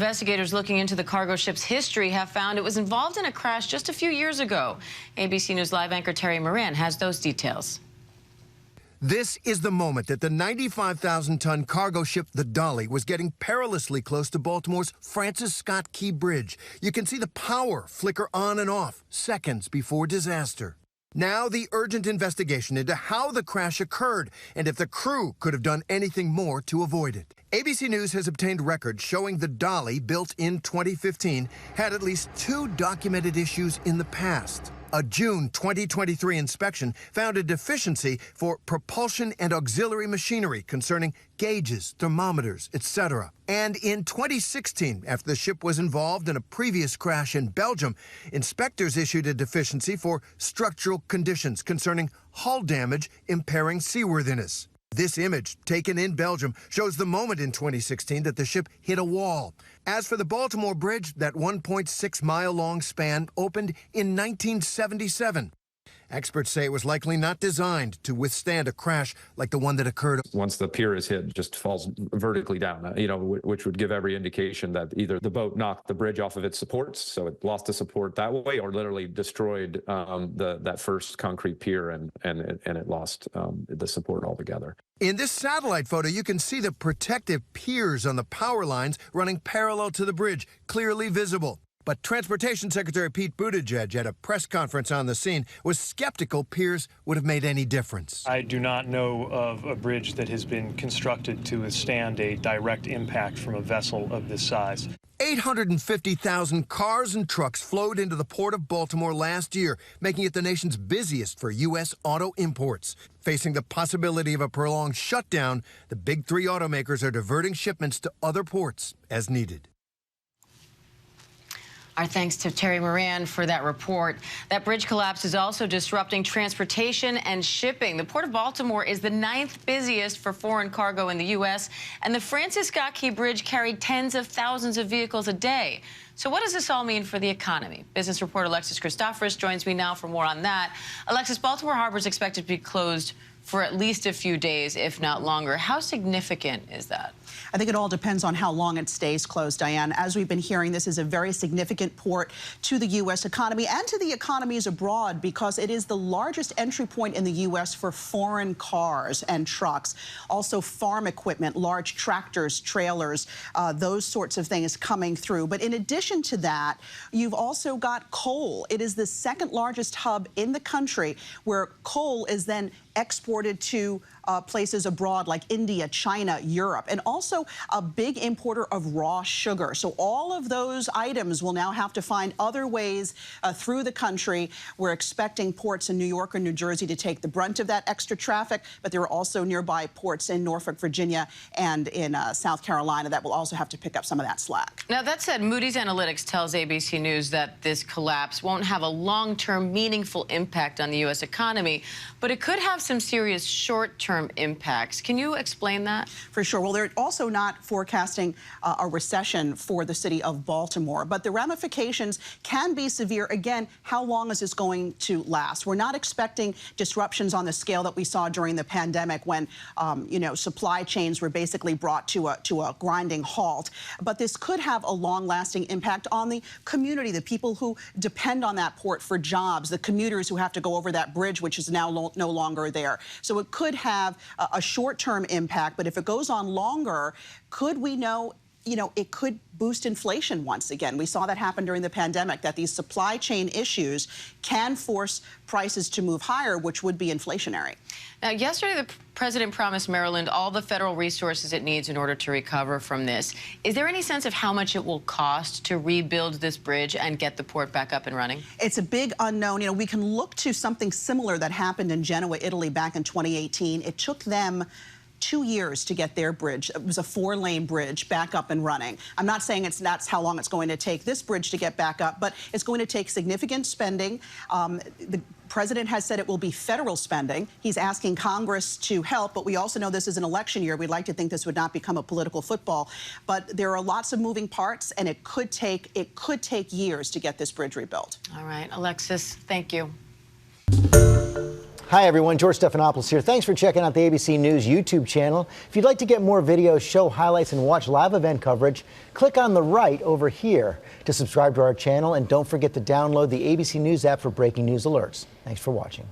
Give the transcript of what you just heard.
Investigators looking into the cargo ship's history have found it was involved in a crash just a few years ago. ABC News Live anchor Terry Moran has those details. This is the moment that the 95,000-ton cargo ship, the Dolly, was getting perilously close to Baltimore's Francis Scott Key Bridge. You can see the power flicker on and off seconds before disaster. Now the urgent investigation into how the crash occurred and if the crew could have done anything more to avoid it. ABC News has obtained records showing the Dolly, built in 2015, had at least 2 documented issues in the past. A June 2023 inspection found a deficiency for propulsion and auxiliary machinery concerning gauges, thermometers, etc. And in 2016, after the ship was involved in a previous crash in Belgium, inspectors issued a deficiency for structural conditions concerning hull damage impairing seaworthiness. This image, taken in Belgium, shows the moment in 2016 that the ship hit a wall. As for the Baltimore Bridge, that 1.6-mile-long span opened in 1977. Experts say it was likely not designed to withstand a crash like the one that occurred. Once the pier is hit, it just falls vertically down, which would give every indication that either the boat knocked the bridge off of its supports, so it lost the support that way, or literally destroyed that first concrete pier and it lost the support altogether. In this satellite photo, you can see the protective piers on the power lines running parallel to the bridge, clearly visible. But Transportation Secretary Pete Buttigieg, at a press conference on the scene, was skeptical piers would have made any difference. I do not know of a bridge that has been constructed to withstand a direct impact from a vessel of this size. 850,000 cars and trucks flowed into the port of Baltimore last year, making it the nation's busiest for U.S. auto imports. Facing the possibility of a prolonged shutdown, the big 3 automakers are diverting shipments to other ports as needed. Our thanks to Terry Moran for that report. That bridge collapse is also disrupting transportation and shipping. The Port of Baltimore is the 9th busiest for foreign cargo in the U.S., and the Francis Scott Key Bridge carried tens of thousands of vehicles a day. So what does this all mean for the economy? Business reporter Alexis Christoforous joins me now for more on that. Alexis, Baltimore Harbor is expected to be closed for at least a few days, if not longer. How significant is that? I think it all depends on how long it stays closed, Diane. As we've been hearing, this is a very significant port to the U.S. economy and to the economies abroad because it is the largest entry point in the U.S. for foreign cars and trucks. Also farm equipment, large tractors, trailers, those sorts of things coming through. But in addition to that, you've also got coal. It is the 2nd largest hub in the country where coal is then exported to places abroad like India, China, Europe, and also a big importer of raw sugar. So all of those items will now have to find other ways through the country. We're expecting ports in New York and New Jersey to take the brunt of that extra traffic, but there are also nearby ports in Norfolk, Virginia, and in South Carolina that will also have to pick up some of that slack. Now, that said, Moody's Analytics tells ABC News that this collapse won't have a long-term meaningful impact on the U.S. economy, but it could have some serious short-term impacts. Can you explain that? For sure. Well, they're also not forecasting a recession for the city of Baltimore, but the ramifications can be severe. Again, how long is this going to last? We're not expecting disruptions on the scale that we saw during the pandemic when, supply chains were basically brought to a grinding halt. But this could have a long-lasting impact on the community, the people who depend on that port for jobs, the commuters who have to go over that bridge, which is now no longer there. So it could have a short-term impact, but if it goes on longer, could we know, it could boost inflation once again. We saw that happen during the pandemic, that these supply chain issues can force prices to move higher, which would be inflationary. Now, yesterday, the president promised Maryland all the federal resources it needs in order to recover from this. Is there any sense of how much it will cost to rebuild this bridge and get the port back up and running? It's a big unknown. We can look to something similar that happened in Genoa, Italy back in 2018. It took them 2 years to get their bridge. It was a 4-lane bridge back up and running. I'm not saying that's how long it's going to take this bridge to get back up, but it's going to take significant spending. The president has said it will be federal spending. He's asking Congress to help, but we also know this is an election year. We'd like to think this would not become a political football, but there are lots of moving parts, and it could take years to get this bridge rebuilt. All right, Alexis, thank you. Hi, everyone. George Stephanopoulos here. Thanks for checking out the ABC News YouTube channel. If you'd like to get more videos, show highlights, and watch live event coverage, click on the right over here to subscribe to our channel. And don't forget to download the ABC News app for breaking news alerts. Thanks for watching.